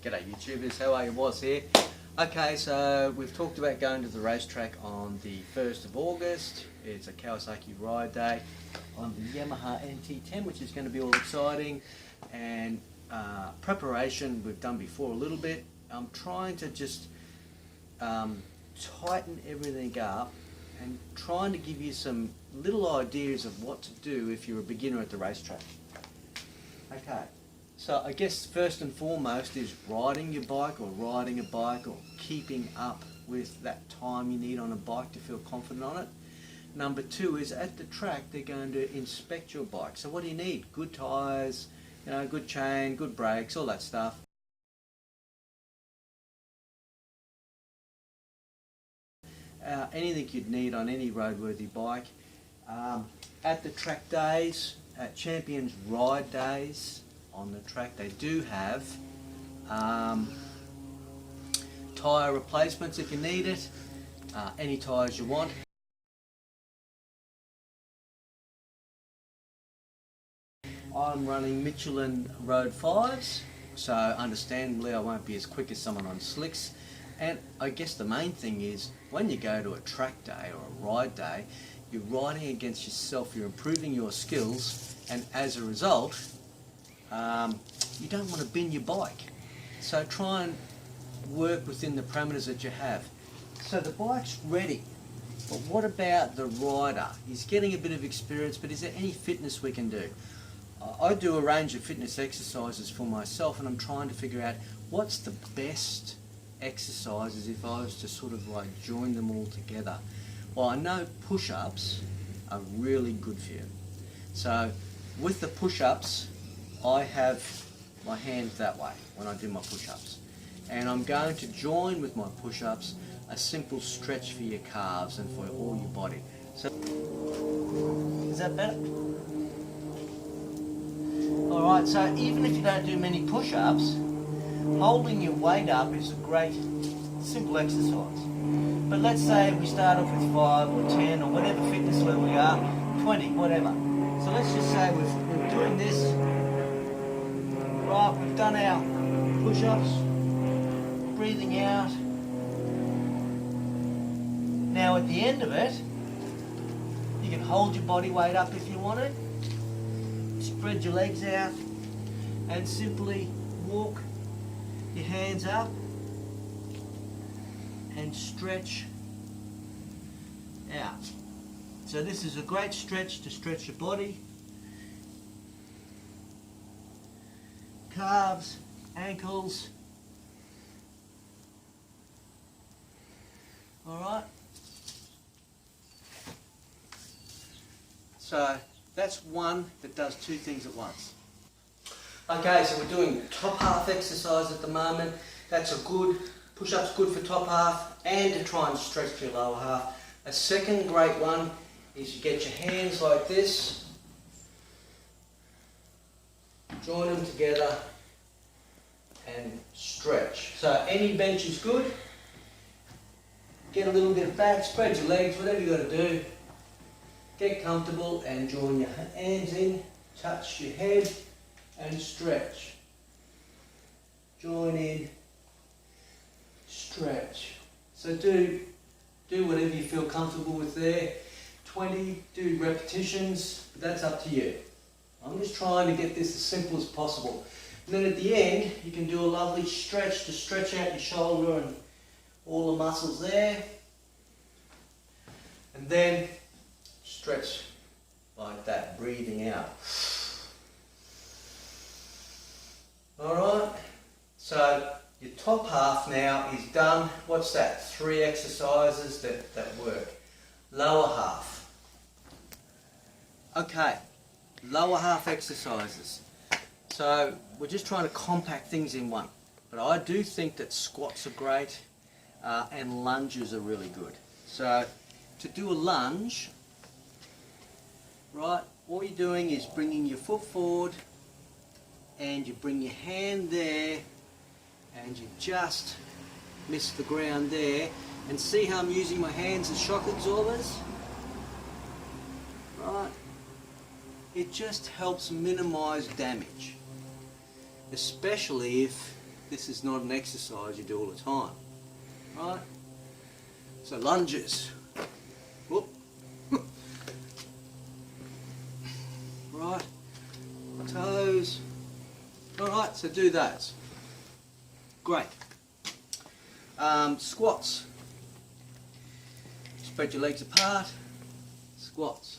G'day YouTubers, how are you? Was here. Okay, so we've talked about going to the racetrack on the 1st of August. It's a Kawasaki ride day on the Yamaha MT-10, which is going to be all exciting. And preparation we've done before a little bit. I'm trying to just tighten everything up and trying to give you some little ideas of what to do if you're a beginner at the racetrack. Okay. So I guess first and foremost is riding your bike or riding a bike or keeping up with that time you need on a bike to feel confident on it. Number two is at the track they're going to inspect your bike. So what do you need? Good tyres, you know, good chain, good brakes, all that stuff. Anything you'd need on any roadworthy bike. At the track days, at Champions ride days, on the track they do have tyre replacements if you need it, any tyres you want. I'm running Michelin Road 5s, so understandably I won't be as quick as someone on slicks. And I guess the main thing is when you go to a track day or a ride day, you're riding against yourself, you're improving your skills, and as a result you don't want to bin your bike. So try and work within the parameters that you have. So the bike's ready, but what about the rider? He's getting a bit of experience, but is there any fitness we can do? I do a range of fitness exercises for myself, and I'm trying to figure out what's the best exercises if I was to sort of like join them all together. Well, I know push-ups are really good for you. So with the push-ups, I have my hands that way when I do my push-ups, and I'm going to join with my push-ups a simple stretch for your calves and for all your body. So is that better? Alright, so even if you don't do many push-ups, holding your weight up is a great simple exercise. But let's say we start off with 5 or 10 or whatever fitness level we are, 20, whatever. So let's just say we're doing this. Right, we've done our push-ups, breathing out. Now at the end of it, you can hold your body weight up if you want it, spread your legs out and simply walk your hands up and stretch out. So this is a great stretch to stretch your body. Calves, ankles. Alright. So that's one that does two things at once. Okay, so we're doing top half exercise at the moment. That's a good, push-up's good for top half and to try and stretch your lower half. A second great one is you get your hands like this, join them together and stretch. So any bench is good. Get a little bit of back, spread your legs, whatever you got to do. Get comfortable and join your hands in, touch your head and stretch. Join in, stretch. So do whatever you feel comfortable with there. 20, do repetitions, but that's up to you. I'm just trying to get this as simple as possible. And then at the end, you can do a lovely stretch to stretch out your shoulder and all the muscles there. And then stretch like that, breathing out. Alright, so your top half now is done. What's that? 3 exercises that work. Lower half. Okay, lower half exercises. So we're just trying to compact things in one. But I do think that squats are great and lunges are really good. So to do a lunge, right, all you're doing is bringing your foot forward and you bring your hand there and you just miss the ground there, and see how I'm using my hands as shock absorbers? Right, it just helps minimize damage, especially if this is not an exercise you do all the time, right? So lunges, whoop, right, toes, alright, so do those. Great. Squats. Spread your legs apart, squats.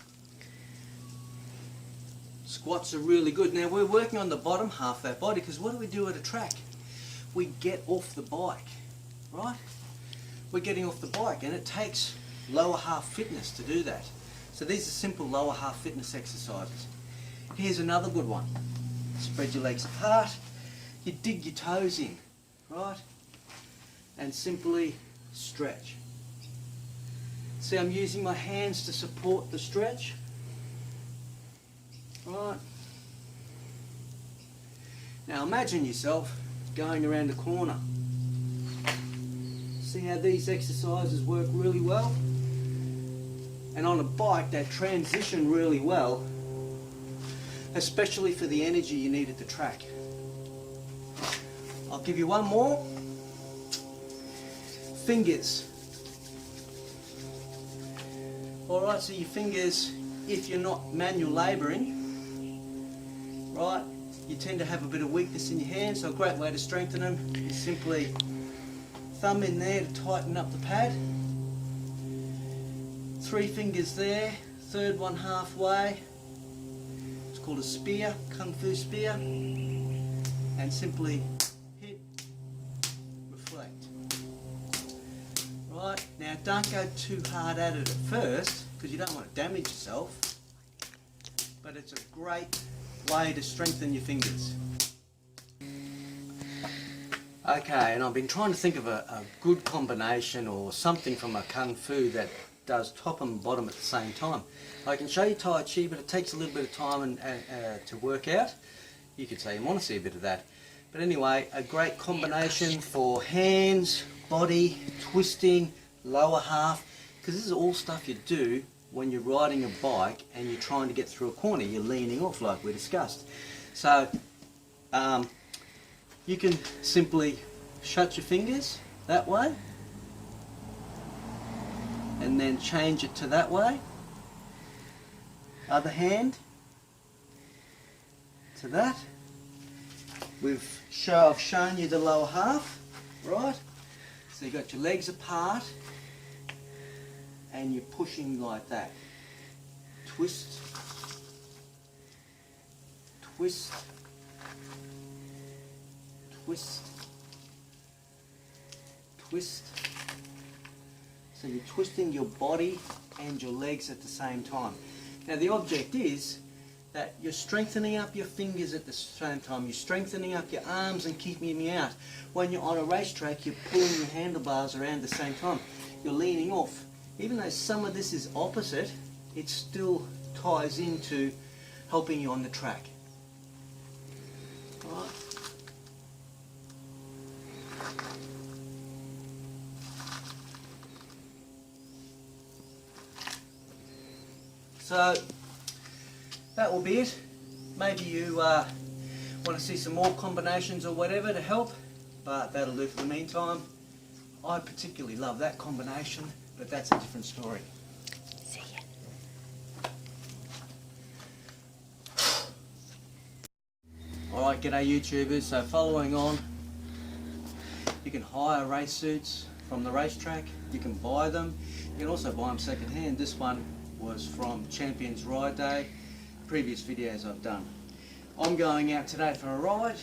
Squats are really good. Now we're working on the bottom half of that body, because what do we do at a track? We get off the bike, right? We're getting off the bike, and it takes lower half fitness to do that. So these are simple lower half fitness exercises. Here's another good one. Spread your legs apart, you dig your toes in, right? And simply stretch. See, I'm using my hands to support the stretch. Right. Now imagine yourself going around the corner. See how these exercises work really well? And on a bike they transition really well, especially for the energy you need at the track. I'll give you one more. Fingers. Alright, so your fingers, if you're not manual labouring, right, you tend to have a bit of weakness in your hands, so a great way to strengthen them is simply thumb in there to tighten up the pad. 3 fingers there, third one halfway. It's called a spear, kung fu spear. And simply hit, reflect. Right, now don't go too hard at it at first, because you don't want to damage yourself. But it's a great way to strengthen your fingers. Okay, and I've been trying to think of a good combination or something from a kung fu that does top and bottom at the same time. I can show you Tai Chi, but it takes a little bit of time to work out. You could say you want to see a bit of that. But anyway, a great combination for hands, body, twisting, lower half, because this is all stuff you do when you're riding a bike and you're trying to get through a corner. You're leaning off like we discussed. So you can simply shut your fingers that way and then change it to that way. Other hand to that. I've shown you the lower half, right? So you've got your legs apart and you're pushing like that. Twist, twist, twist, twist. So you're twisting your body and your legs at the same time. Now the object is that you're strengthening up your fingers at the same time. You're strengthening up your arms and keeping them out. When you're on a racetrack, you're pulling your handlebars around at the same time. You're leaning off. Even though some of this is opposite, it still ties into helping you on the track. All right. So that will be it. Maybe you want to see some more combinations or whatever to help, but that'll do for the meantime. I particularly love that combination, but that's a different story. See ya. Alright, g'day YouTubers. So following on, you can hire race suits from the racetrack. You can buy them. You can also buy them second hand. This one was from Champion's Ride Day, previous videos I've done. I'm going out today for a ride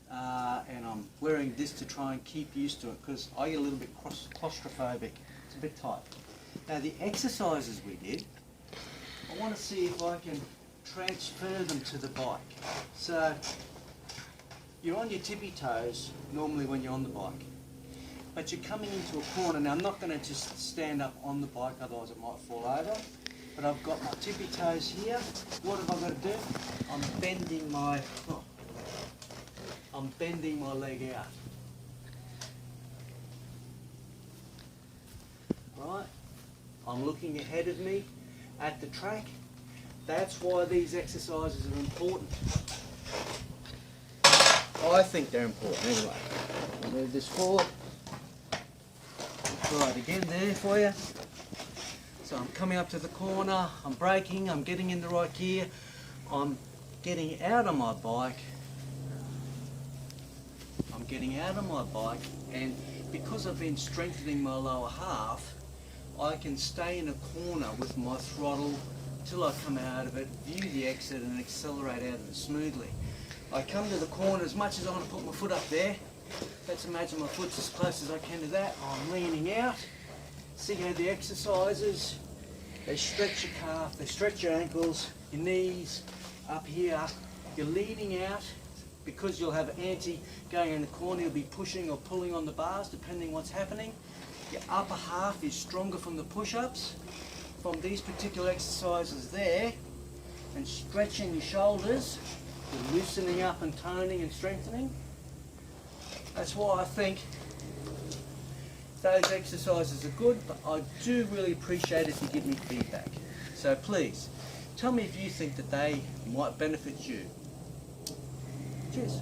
and I'm wearing this to try and keep used to it because I get a little bit claustrophobic. It's a bit tight. Now the exercises we did, I want to see if I can transfer them to the bike. So you're on your tippy toes normally when you're on the bike, but you're coming into a corner. Now I'm not going to just stand up on the bike, otherwise it might fall over. But I've got my tippy toes here. What have I got to do? I'm bending my leg out. Right? I'm looking ahead of me at the track. That's why these exercises are important. I think they're important. Anyway, I'll move this forward. Try it again there for you. So I'm coming up to the corner, I'm braking, I'm getting in the right gear, I'm getting out of my bike. And because I've been strengthening my lower half, I can stay in a corner with my throttle till I come out of it, view the exit and accelerate out of it smoothly. I come to the corner as much as I want to put my foot up there. Let's imagine my foot's as close as I can to that. I'm leaning out. See how the exercises, they stretch your calf, they stretch your ankles, your knees, up here. You're leaning out because you'll have anti going in the corner, you'll be pushing or pulling on the bars depending what's happening. Your upper half is stronger from the push-ups, from these particular exercises there, and stretching your shoulders, you're loosening up and toning and strengthening. That's why I think those exercises are good, but I do really appreciate if you give me feedback. So please, tell me if you think that they might benefit you. Cheers.